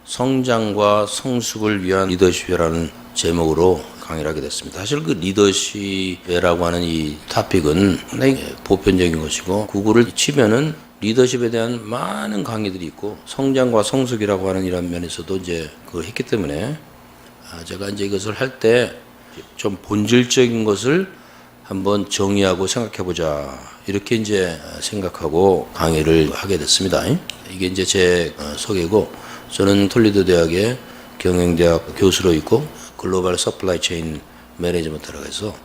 성장과 성숙을 위한 리더십이라는 제목으로 강의를 하게 됐습니다. 사실 그 리더십이라고 하는 이 토픽은 상당히 보편적인 것이고 구글을 치면은 리더십에 대한 많은 강의들이 있고 성장과 성숙이라고 하는 이런 면에서도 이제 그걸 했기 때문에 제가 이제 이것을 할 때 좀 본질적인 것을 한번 정의하고 생각해보자 이렇게 이제 생각하고 강의를 하게 됐습니다. 이게 이제 제 소개고 저는 톨리드 대학의 경영대학 교수로 있고 글로벌 서플라이 체인 매니지먼트라고 해서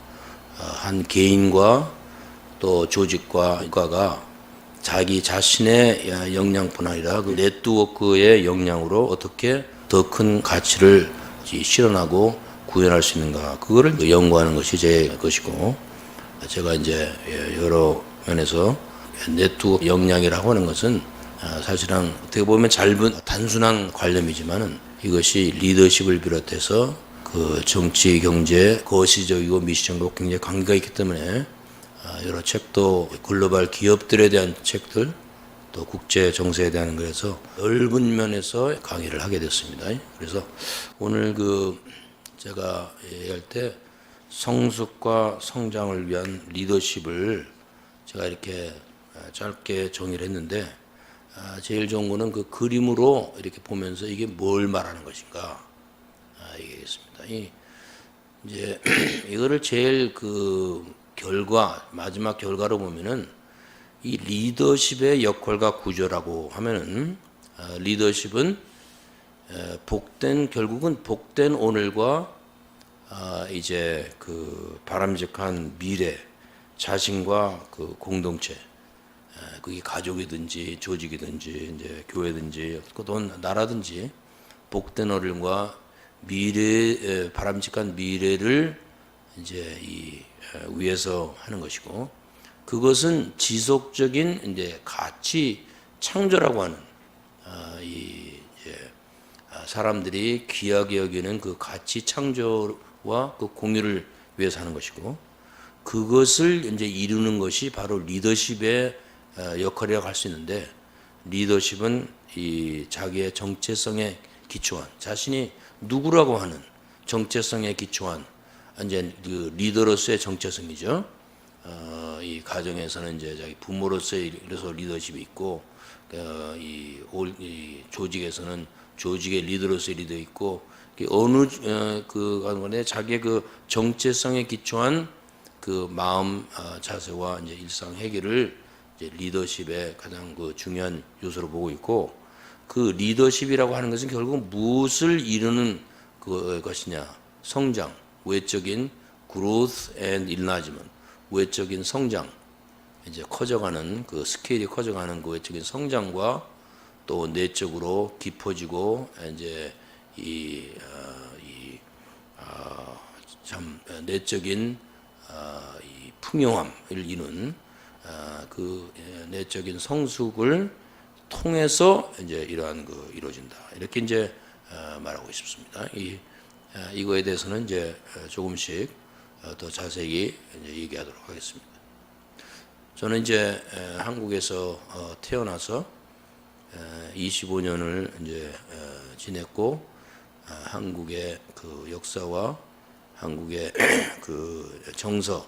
한 개인과 또 조직과 국가가 자기 자신의 역량뿐 아니라 그 네트워크의 역량으로 어떻게 더 큰 가치를 실현하고 구현할 수 있는가 그거를 연구하는 것이 제 것이고 제가 이제 여러 면에서 네트워크 역량이라고 하는 것은 사실은 어떻게 보면 단순한 관념이지만은 이것이 리더십을 비롯해서 그 정치, 경제, 거시적이고 미시적이고 굉장히 관계가 있기 때문에 여러 책도 글로벌 기업들에 대한 책들 또 국제 정세에 대한 거에서 넓은 면에서 강의를 하게 됐습니다. 그래서 오늘 제가 얘기할 때 성숙과 성장을 위한 리더십을 제가 이렇게 짧게 정의를 했는데 제일 좋은 거는 그 그림으로 이렇게 보면서 이게 뭘 말하는 것인가 얘기했습니다. 이제 이거를 제일 마지막 결과로 보면은 이 리더십의 역할과 구조라고 하면은 리더십은 결국은 복된 오늘과 이제 그 바람직한 미래, 자신과 그 공동체, 그게 가족이든지 조직이든지 이제 교회든지 또 나라든지 복된 오늘과 바람직한 미래를 이제 위해서 하는 것이고 그것은 지속적인 이제 가치 창조라고 하는 사람들이 귀하게 여기는 그 가치 창조와 그 공유를 위해서 하는 것이고 그것을 이제 이루는 것이 바로 리더십의 역할이라고 할 수 있는데 리더십은 이 자기의 정체성에 기초한 자신이 누구라고 하는 정체성에 기초한 이제 그 리더로서의 정체성이죠. 이 가정에서는 이제 자기 부모로서의 리더십이 있고 이 조직에서는 조직의 리더로서의 리더 있고 어느 가운데 자기의 그 정체성에 기초한 그 마음 자세와 이제 일상 해결을 이제 리더십의 가장 그 중요한 요소로 보고 있고 그 리더십이라고 하는 것은 결국 무엇을 이루는 것이냐 성장 외적인 growth and enlargement 외적인 성장 이제 커져가는 그 스케일이 커져가는 그 외적인 성장과 또 내적으로 깊어지고 이제 참 내적인 이 풍요함을 이룬 그 내적인 성숙을 통해서 이제 이러한 이루어진다 이렇게 이제 말하고 싶습니다. 이거에 대해서는 이제 조금씩 더 자세히 이제 얘기하도록 하겠습니다. 저는 이제 한국에서 태어나서 25년을 이제 지냈고 한국의 그 역사와 한국의 그 정서,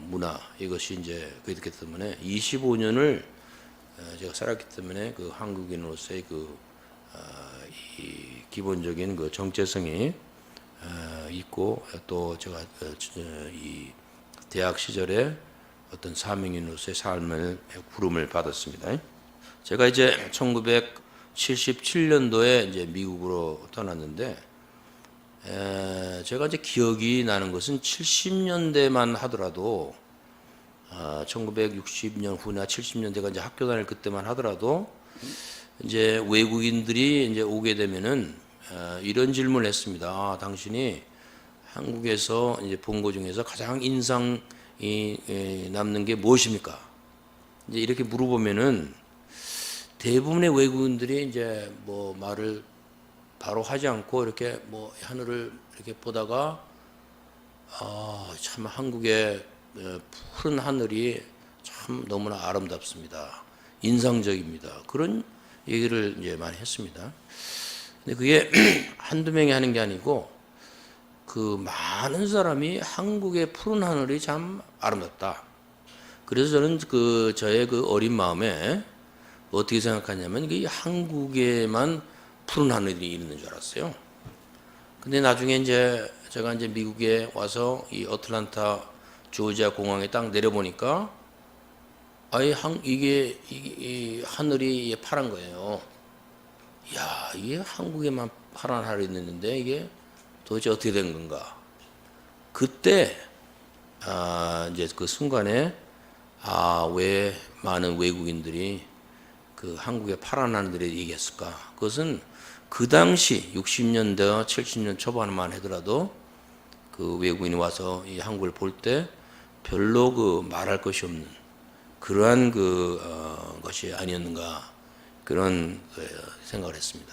문화 이것이 이제 그렇기 때문에 25년을 제가 살았기 때문에 그 한국인으로서의 이 기본적인 그 정체성이 있고 또 제가 이 대학 시절에 어떤 사명인으로서의 삶을 부름을 받았습니다. 제가 이제 1977년도에 이제 미국으로 떠났는데 제가 이제 기억이 나는 것은 70년대만 하더라도 1960년 후나 70년대가 이제 학교 다닐 그때만 하더라도 이제 외국인들이 이제 오게 되면은 이런 질문을 했습니다. 당신이 한국에서 이제 본 것 중에서 가장 인상이 남는 게 무엇입니까? 이제 이렇게 물어보면은 대부분의 외국인들이 이제 뭐 말을 바로 하지 않고 이렇게 뭐 하늘을 이렇게 보다가 참 한국의 푸른 하늘이 참 너무나 아름답습니다. 인상적입니다. 그런 얘기를 이제 많이 했습니다. 근데 그게 한두 명이 하는 게 아니고 그 많은 사람이 한국의 푸른 하늘이 참 아름답다. 그래서 저는 그 저의 그 어린 마음에 어떻게 생각하냐면 이 한국에만 푸른 하늘이 있는 줄 알았어요. 근데 나중에 이제 제가 이제 미국에 와서 이 어틀란타 조지아 공항에 딱 내려보니까 아예 이게 하늘이 파란 거예요. 야, 이게 한국에만 파란 하늘이 있는데 이게 도대체 어떻게 된 건가? 그때 이제 그 순간에 왜 많은 외국인들이 그 한국의 파란 하늘을 얘기했을까? 그것은 그 당시 60년대, 70년 초반만 하더라도 그 외국인이 와서 이 한국을 볼 때 별로 그 말할 것이 없는 그러한 것이 아니었는가 그런 생각을 했습니다.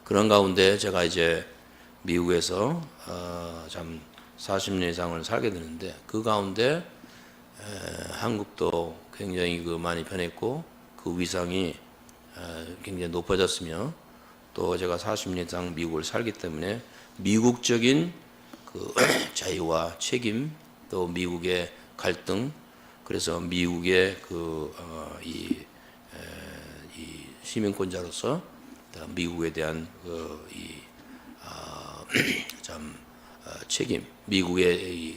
그런 가운데 제가 이제 미국에서 참 40년 이상을 살게 되는데 그 가운데 한국도 굉장히 많이 변했고 그 위상이 굉장히 높아졌으며 또 제가 40년 이상 미국을 살기 때문에 미국적인 그 자유와 책임 또 미국의 갈등 그래서 미국의 이 시민권자로서 미국에 대한 책임 미국의 이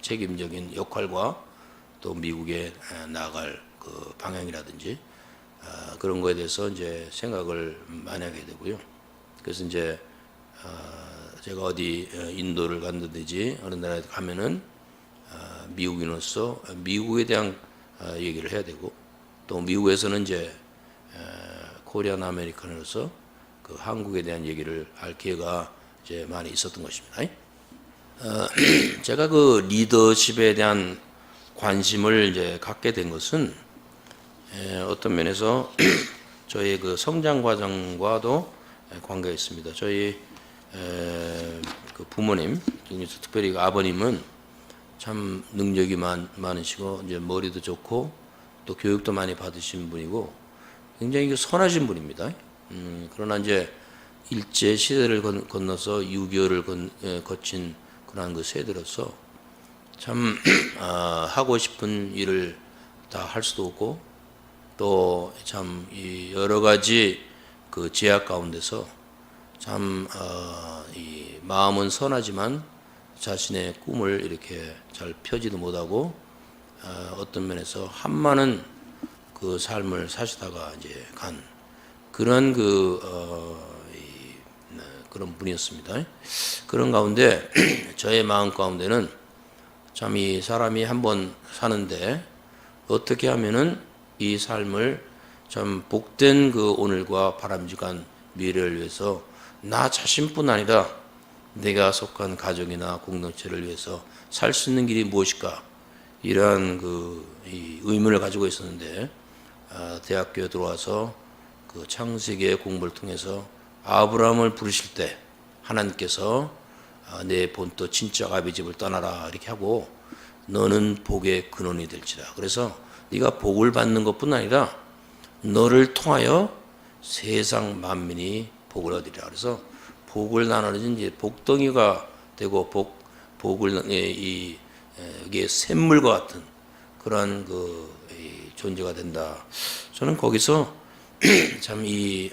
책임적인 역할과 또 미국에 나아갈 그 방향이라든지 그런 거에 대해서 이제 생각을 많이 하게 되고요. 그래서 이제 제가 어디 인도를 간다든지 어느 나라에 가면은 미국인으로서 미국에 대한 얘기를 해야 되고 또 미국에서는 이제 코리안 아메리칸으로서 그 한국에 대한 얘기를 할 기회가 이제 많이 있었던 것입니다. 제가 그 리더십에 대한 관심을 이제 갖게 된 것은 어떤 면에서 저희 그 성장 과정과도 관계가 있습니다. 저희 그 부모님, 특별히 아버님은 참 능력이 많으시고 이제 머리도 좋고 또 교육도 많이 받으신 분이고 굉장히 선하신 분입니다. 그러나 이제 일제 시대를 건너서 6.25를 거친 그런 그 세대로서 참 하고 싶은 일을 다 할 수도 없고 또 참 여러 가지 그 제약 가운데서 참 이 마음은 선하지만 자신의 꿈을 이렇게 잘 펴지도 못하고 어떤 면에서 한많은 그 삶을 사시다가 이제 간 그런 그런 분이었습니다. 그런 가운데 저의 마음 가운데는 참 이 사람이 한번 사는데 어떻게 하면은 이 삶을 참 복된 그 오늘과 바람직한 미래를 위해서 나 자신뿐 아니라 내가 속한 가족이나 공동체를 위해서 살 수 있는 길이 무엇일까 이러한 이 의문을 가지고 있었는데 대학교에 들어와서 그 창세기의 공부를 통해서 아브라함을 부르실 때 하나님께서 내 본토 친척 아비 집을 떠나라 이렇게 하고 너는 복의 근원이 될지라. 그래서 네가 복을 받는 것뿐 아니라 너를 통하여 세상 만민이 복을 얻으리라. 그래서 복을 나누는 이제 복덩이가 되고 복을 이게 샘물과 같은 그러한 존재가 된다. 저는 거기서 참 이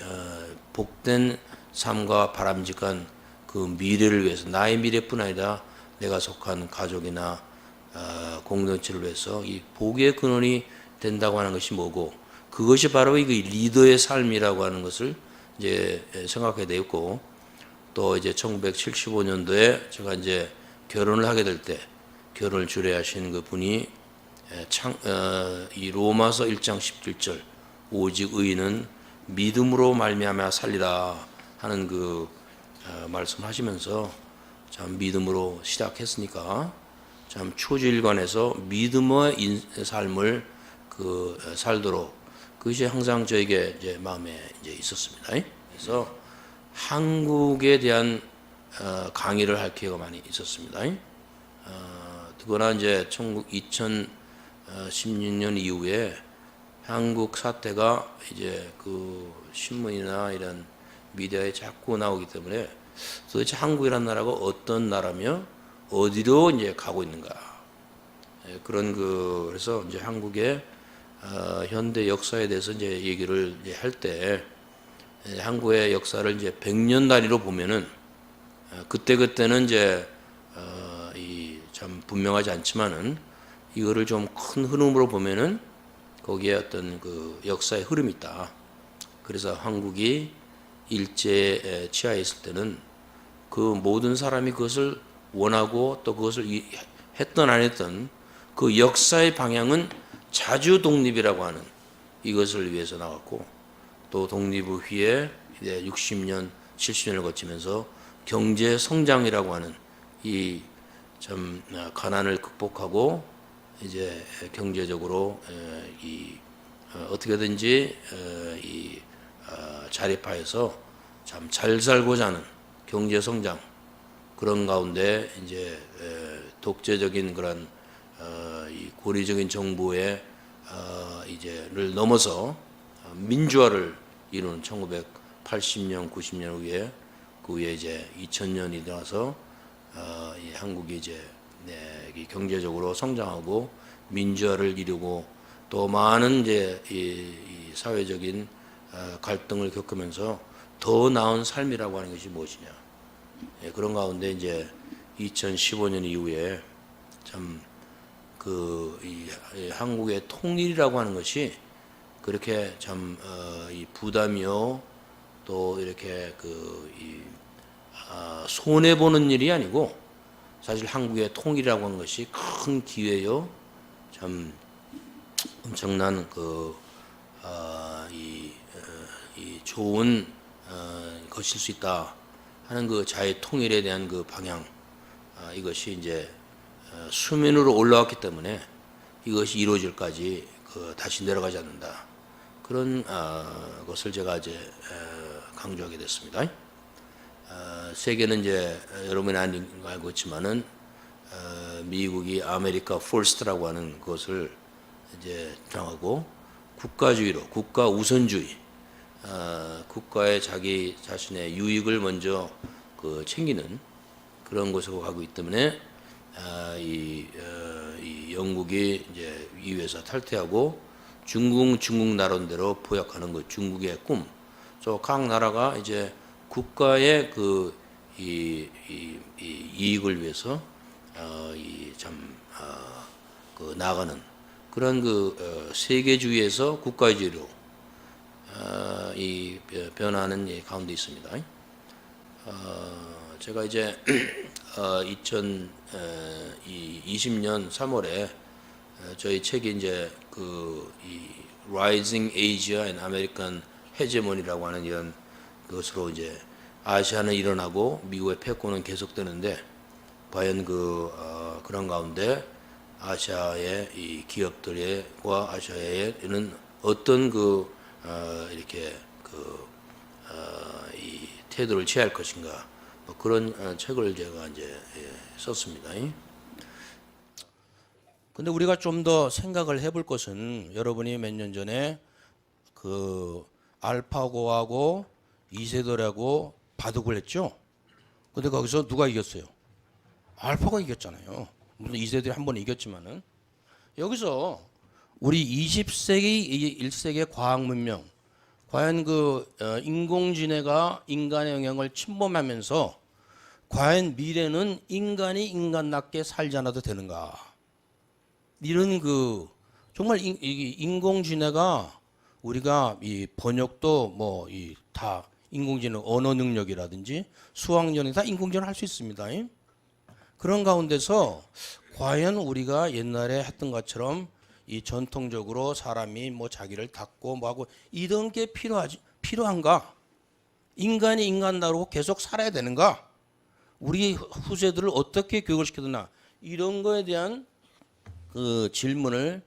복된 삶과 바람직한 그 미래를 위해서 나의 미래뿐 아니라 내가 속한 가족이나 공동체를 위해서 이 복의 근원이 된다고 하는 것이 뭐고 그것이 바로 이 리더의 삶이라고 하는 것을 이제 생각하게 되었고 또 이제 1975년도에 제가 이제 결혼을 하게 될 때 결혼을 주례하신 그 분이 이 로마서 1장 17절 오직 의인은 믿음으로 말미암아 살리라 하는 말씀하시면서 참 믿음으로 시작했으니까 참 초지일관에서 믿음의 삶을 살도록 그것이 항상 저에게 이제 마음에 이제 있었습니다. 그래서 한국에 대한 강의를 할 기회가 많이 있었습니다. 그러나 이제 2016년 이후에 한국 사태가 이제 그 신문이나 이런 미디어에 자꾸 나오기 때문에 도대체 한국이라는 나라가 어떤 나라며 어디로 이제 가고 있는가. 그런 그래서 이제 한국의 현대 역사에 대해서 이제 얘기를 이제 할 때 한국의 역사를 이제 100년 단위로 보면은 그때는 이제 이 참 분명하지 않지만은 이거를 좀 큰 흐름으로 보면은 거기에 어떤 그 역사의 흐름이 있다. 그래서 한국이 일제에 취하에 있을 때는 그 모든 사람이 그것을 원하고 또 그것을 했던 안 했던 그 역사의 방향은 자주 독립이라고 하는 이것을 위해서 나왔고, 또 독립 후에 이제 60년, 70년을 거치면서 경제 성장이라고 하는 이 참 가난을 극복하고 이제 경제적으로 이 어떻게든지 이 자립하여서 참 잘 살고자 하는 경제 성장, 그런 가운데 이제 독재적인 그런 이 고리적인 정부의 이제를 넘어서 민주화를 이루는 1980년, 90년 후에 그 후에 이제 2000년이 들어서 이 한국이 이제 경제적으로 성장하고 민주화를 이루고 또 많은 이제 이 사회적인 갈등을 겪으면서 더 나은 삶이라고 하는 것이 무엇이냐. 그런 가운데 이제 2015년 이후에 참 이 한국의 통일이라고 하는 것이 그렇게 참 이 부담이요 또 이렇게 손해 보는 일이 아니고, 사실 한국의 통일이라고 하는 것이 큰 기회요, 참 엄청난 이 좋은 것일 수 있다 하는 그 자의 통일에 대한 그 방향, 이것이 이제 수면으로 올라왔기 때문에 이것이 이루어질까지 다시 내려가지 않는다. 그런 것을 제가 이제 강조하게 됐습니다. 세계는 이제 여러분이 알고 있지만은 미국이 아메리카 퍼스트라고 하는 것을 이제 정하고 국가주의로, 국가 우선주의, 국가의 자기 자신의 유익을 먼저 챙기는 그런 곳으로 가고 있기 때문에 이 영국이 이제 이유에서 탈퇴하고 중국 나름대로 포약하는 그 중국의 꿈. 저 각 나라가 이제 국가의 이익을 위해서 나가는 그런 세계주의에서 국가주의로 이 변화하는 가운데 있습니다. 제가 이제 2020년 3월에 저희 책이 이제 이 Rising Asia and American Hegemon이라고 하는 이런 것으로 이제 아시아는 일어나고 미국의 패권은 계속되는데 과연 그런 가운데 아시아의 이 기업들과 아시아에는 어떤 이렇게 이 태도를 취할 것인가, 뭐 그런 책을 제가 이제 썼습니다. 근데 우리가 좀 더 생각을 해볼 것은, 여러분이 몇 년 전에 알파고하고 이세돌하고 바둑을 했죠. 근데 거기서 누가 이겼어요? 알파고가 이겼잖아요. 물론 이세돌이 한 번 이겼지만은, 여기서 우리 20세기 1세기 과학 문명, 과연 인공지능가 인간의 영역을 침범하면서 과연 미래는 인간이 인간답게 살지 않아도 되는가? 이런 정말 인공지능가 우리가 이 번역도 다 인공지능 언어 능력이라든지 수학 능력이 다 인공지능 할 수 있습니다. 그런 가운데서 과연 우리가 옛날에 했던 것처럼 이 전통적으로 사람이 자기를 닦고 하고 이런 게 필요한가? 인간이 인간다로 계속 살아야 되는가? 우리 후세들을 어떻게 교육을 시켜드나? 이런 거에 대한 질문을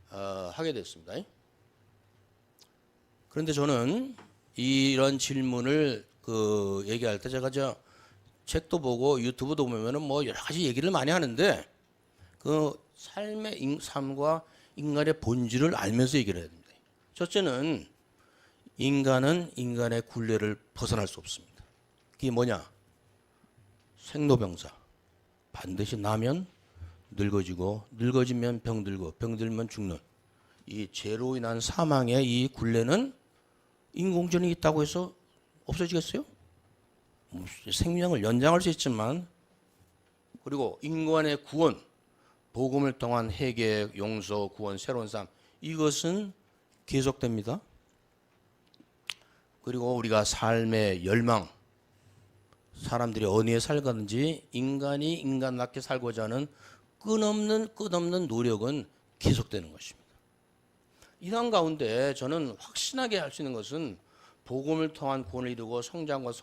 하게 됐습니다. 그런데 저는 이런 질문을 얘기할 때 제가 책도 보고 유튜브도 보면은 여러 가지 얘기를 많이 하는데 삶과 인간의 본질을 알면서 얘기를 해야 됩니다. 첫째는 인간은 인간의 굴레를 벗어날 수 없습니다. 그게 뭐냐? 생로병사. 반드시 나면 늙어지고, 늙어지면 병들고, 병들면 죽는 이 죄로 인한 사망의 이 굴레는 인공지능이 있다고 해서 없어지겠어요? 생명을 연장할 수 있지만, 그리고 인간의 구원, 복음을 통한 회개, 용서, 구원, 새로운 삶, 이것은 계속됩니다. 그리고 우리가 삶의 열망, 사람들이 어디에 살가든지 인간이 인간답게 살고자 하는 끝없는 노력은 계속되는 것입니다. 이 상 가운데 저는 확신하게 할 수 있는 것은 복음을 통한 구원을 이루고 성장과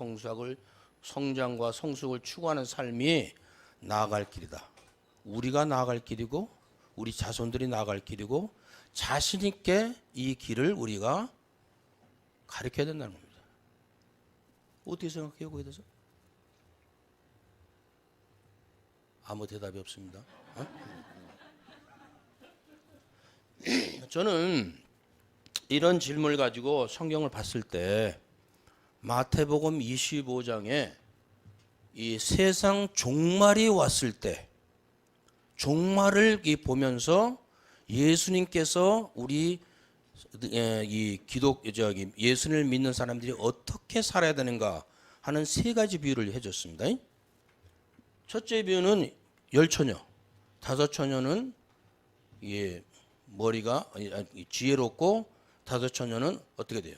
성숙을 추구하는 삶이 나아갈 길이다. 우리가 나아갈 길이고 우리 자손들이 나아갈 길이고 자신 있게 이 길을 우리가 가르쳐야 된다는 겁니다. 어떻게 생각해요, 거기에 대해서? 아무 대답이 없습니다. 저는 이런 질문을 가지고 성경을 봤을 때 마태복음 25장에 이 세상 종말이 왔을 때 종말을 보면서 예수님께서 우리 예수님을 믿는 사람들이 어떻게 살아야 되는가 하는 세 가지 비유를 해줬습니다. 첫째 비유는 열처녀, 다섯 처녀는 머리가 지혜롭고 다섯 처녀는 어떻게 돼요?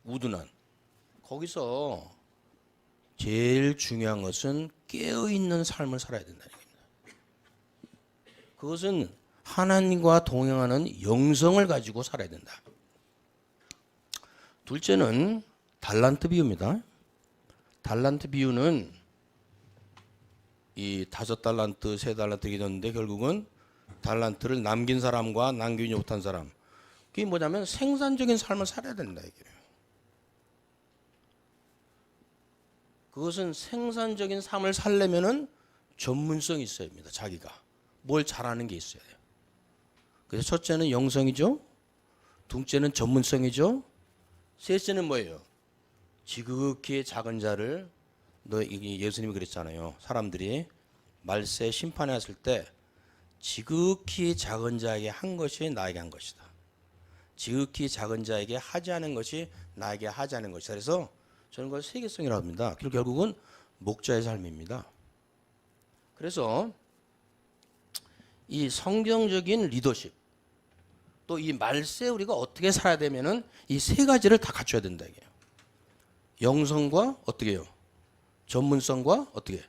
우둔한. 거기서 제일 중요한 것은 깨어있는 삶을 살아야 된다는 겁니다. 그것은 하나님과 동행하는 영성을 가지고 살아야 된다. 둘째는 달란트 비유입니다. 달란트 비유는 이 5달란트, 3달란트 이랬는데 결국은 달란트를 남긴 사람과 남기지 못한 사람. 그게 뭐냐면 생산적인 삶을 살아야 된다 이게요. 그것은 생산적인 삶을 살려면은 전문성이 있어야 합니다. 자기가 뭘 잘하는 게 있어야 돼요. 그래서 첫째는 영성이죠. 둘째는 전문성이죠. 셋째는 뭐예요? 지극히 작은 자를 예수님이 그랬잖아요. 사람들이 말세 심판에 왔을 때 지극히 작은 자에게 한 것이 나에게 한 것이다. 지극히 작은 자에게 하지 않은 것이 나에게 하지 않은 것이다. 그래서 저는 그걸 세계성이라고 합니다. 그리고 결국은 목자의 삶입니다. 그래서 이 성경적인 리더십 또 이 말세 우리가 어떻게 살아야 되면은 이 세 가지를 다 갖춰야 된다 이게요. 영성과 어떻게 해요? 전문성과 어떻게?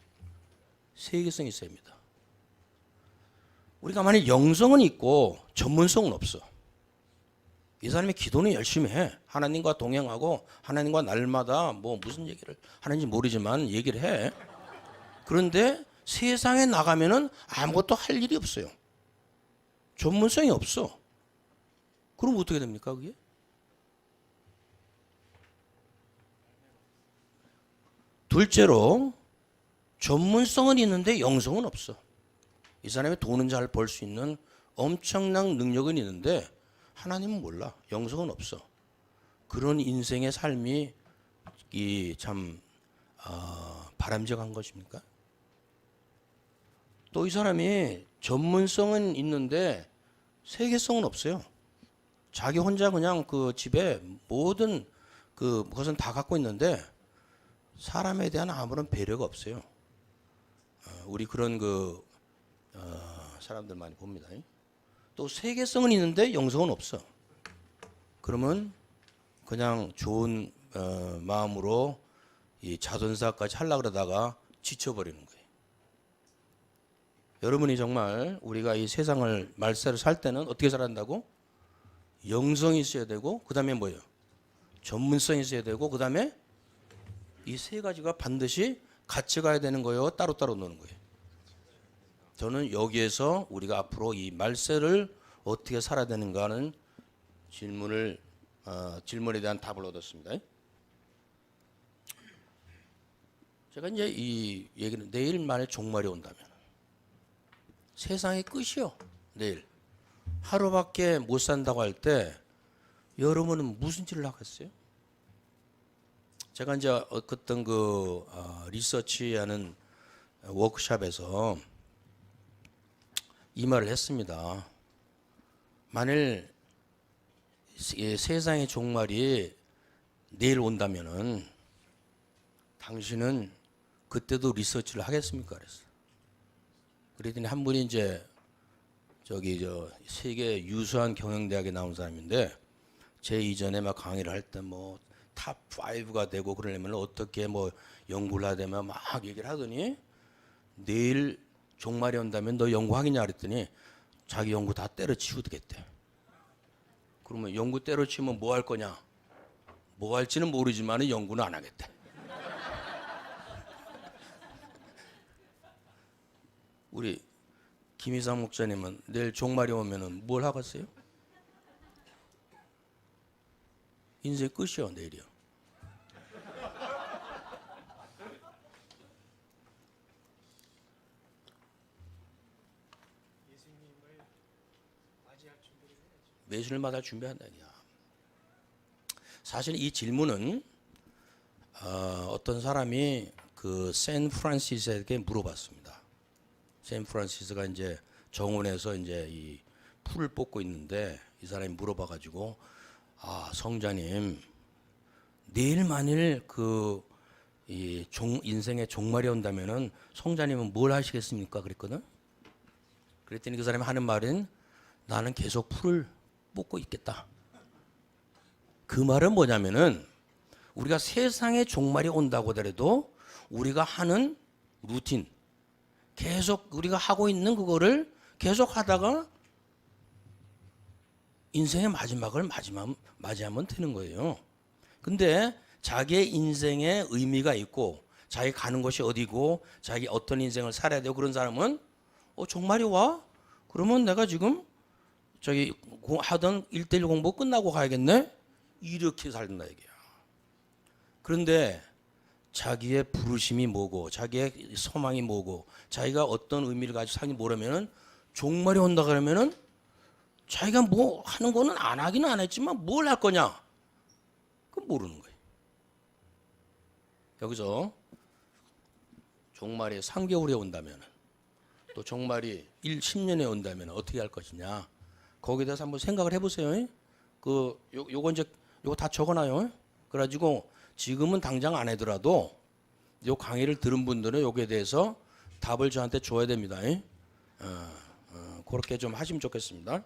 세계성이 있어야 합니다. 우리가 만약 영성은 있고 전문성은 없어. 이 사람이 기도는 열심히 해. 하나님과 동행하고 하나님과 날마다 뭐 무슨 얘기를 하는지 모르지만 얘기를 해. 그런데 세상에 나가면은 아무것도 할 일이 없어요. 전문성이 없어. 그럼 어떻게 됩니까, 그게? 둘째로 전문성은 있는데 영성은 없어. 이 사람이 돈은 잘 벌 수 있는 엄청난 능력은 있는데 하나님은 몰라. 영성은 없어. 그런 인생의 삶이 참 바람직한 것입니까? 또 이 사람이 전문성은 있는데 세계성은 없어요. 자기 혼자 그냥 그 집에 모든 그것은 다 갖고 있는데 사람에 대한 아무런 배려가 없어요. 우리 그런 사람들 많이 봅니다. 또 세계성은 있는데 영성은 없어. 그러면 그냥 좋은 마음으로 이 자선사까지 하려고 그러다가 지쳐버리는 거예요. 여러분이 정말 우리가 이 세상을 말세를 살 때는 어떻게 살아야 한다고? 영성이 있어야 되고 그 다음에 뭐예요? 전문성이 있어야 되고 그 다음에 이 세 가지가 반드시 같이 가야 되는 거예요? 따로따로 노는 거예요? 저는 여기에서 우리가 앞으로 이 말세를 어떻게 살아야 되는가 하는 질문에 대한 답을 얻었습니다. 제가 이제 이 얘기는 내일 만에 종말이 온다면 세상의 끝이요. 내일 하루밖에 못 산다고 할 때 여러분은 무슨 짓을 하겠어요? 제가 이제 어떤 리서치하는 워크숍에서 이 말을 했습니다. 만일 세상의 종말이 내일 온다면은 당신은 그때도 리서치를 하겠습니까? 그랬어. 그랬더니 한 분이 이제 세계 유수한 경영대학에 나온 사람인데 제 이전에 막 강의를 할 때 뭐 탑 5가 되고 그러려면 어떻게 뭐 연구를 하되면 막 얘기를 하더니 내일 종말이 온다면 너 연구하겠냐 그랬더니 자기 연구 다 때려치우겠대. 그러면 연구 때려치우면 뭐 할 거냐? 뭐 할지는 모르지만 연구는 안 하겠대. 우리 김희상 목사님은 내일 종말이 오면은 뭘 하겠어요? 인생 끝이요, 내일이요. 예수님을 맞이할 준비를 해야죠. 매주를 마다 준비한다. 사실 이 질문은 어떤 사람이 그 샌프란시스에게 물어봤습니다. 샌프란시스가 이제 정원에서 이제 이 풀을 뽑고 있는데 이 사람이 물어봐가지고 성자님 내일 만일 인생의 종말이 온다면은 성자님은 뭘 하시겠습니까? 그랬거든. 그랬더니 그 사람이 하는 말은 나는 계속 풀을 뽑고 있겠다. 그 말은 뭐냐면은 우리가 세상의 종말이 온다고 하더라도 우리가 하는 루틴 계속 우리가 하고 있는 그거를 계속 하다가 인생의 마지막을 맞이하면 되는 거예요. 근데 자기의 인생에 의미가 있고 자기 가는 곳이 어디고 자기 어떤 인생을 살아야 되고 그런 사람은 종말이 와? 그러면 내가 지금 하던 1:1 공부 끝나고 가야겠네? 이렇게 살던다 얘기야. 그런데 자기의 부르심이 뭐고 자기의 소망이 뭐고 자기가 어떤 의미를 가지고 사는지 모르면은 종말이 온다 그러면은 자기가 뭐 하는 거는 안 하기는 안 했지만 뭘 할 거냐? 그건 모르는 거예요. 여기서 종말이 3개월에 온다면 또 종말이 10년에 온다면 어떻게 할 것이냐? 거기에 대해서 한번 생각을 해보세요. 요거 다 적어놔요. 그래가지고 지금은 당장 안 하더라도 요 강의를 들은 분들은 요기에 대해서 답을 저한테 줘야 됩니다. 그렇게 좀 하시면 좋겠습니다.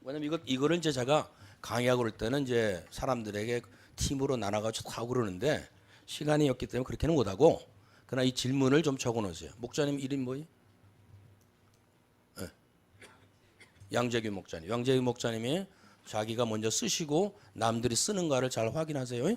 왜냐면 이거를 이제 제가 강의하고 그럴 때는 이제 사람들에게 팀으로 나눠가지고 하고 그러는데 시간이 없기 때문에 그렇게는 못하고 그러나 이 질문을 좀 적어 놓으세요. 목사님 이름 뭐예요? 네. 양재규 목사님. 양재규 목사님이 자기가 먼저 쓰시고 남들이 쓰는가를 잘 확인하세요.